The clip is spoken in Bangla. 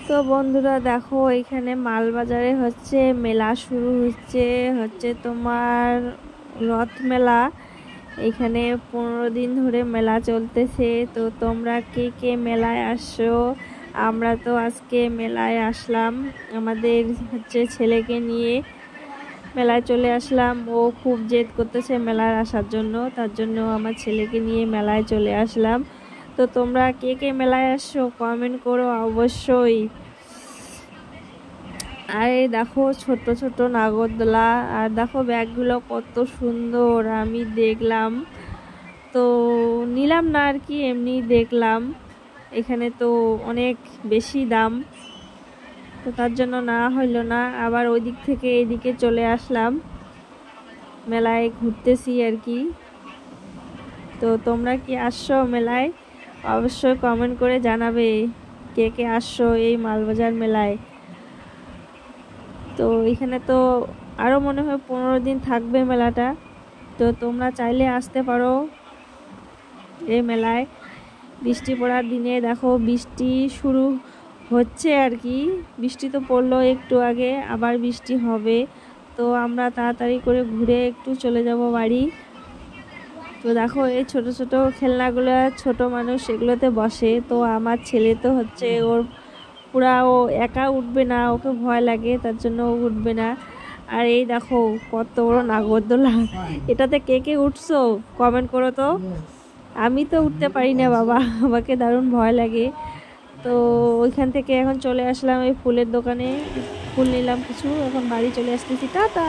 তো বন্ধুরা দেখো, এখানে মালবাজারে হচ্ছে মেলা শুরু হচ্ছে তোমার রথ মেলা। এখানে 15 দিন ধরে মেলা চলতেছে। তো তোমরা কে কে মেলায় আসছো? আমরা তো আজকে মেলায় আসলাম, আমাদের হচ্ছে ছেলেকে নিয়ে মেলায় চলে আসলাম। ও খুব জেদ করতেছে মেলায় আসার জন্য, তার জন্য আমার ছেলেকে নিয়ে মেলায় চলে আসলাম। তো তোমরা কে কে মেলায় আসছো কমেন্ট করো অবশ্যই। আর এই দেখো ছোট ছোট নাগরদোলা, আর দেখো ব্যাগগুলো কত সুন্দর। আমি দেখলাম তো নিলাম না আর কি, এমনি দেখলাম। এখানে তো অনেক বেশি দাম, তো তার জন্য না হইলো না, আবার ওই দিক থেকে এইদিকে চলে আসলাম, মেলায় ঘুরতেছি আর কি। তো তোমরা কি আসছো মেলায়? অবশ্যই কমেন্ট করে জানাবে কে কে আসছো এই মালবাজার মেলায়। তো এখানে তো আরও মনে হয় 15 দিন থাকবে মেলাটা। তো তোমরা চাইলে আসতে পারো এই মেলায়। বৃষ্টি পড়ার দিনে দেখো বৃষ্টি শুরু হচ্ছে আর কি, বৃষ্টি তো পড়লো একটু আগে, আবার বৃষ্টি হবে। তো আমরা তাড়াতাড়ি করে ঘুরে একটু চলে যাব বাড়ি। তো দেখো এই ছোট ছোট খেলনাগুলো, ছোট মানুষ এগুলোতে বসে। তো আমার ছেলে তো হচ্ছে ওর পুরা, ও একা উঠবে না, ওকে ভয় লাগে, তার জন্য ও উঠবে না। আর এই দেখো কত বড় নাগরদোলা, এটাতে কে কে উঠছো কমেন্ট করো তো। আমি তো উঠতে পারি না বাবা, আমাকে দারুণ ভয় লাগে। তো ওইখান থেকে এখন চলে আসলাম এই ফুলের দোকানে, ফুল নিলাম কিছু, এখন বাড়ি চলে আসতেছি, টাটা।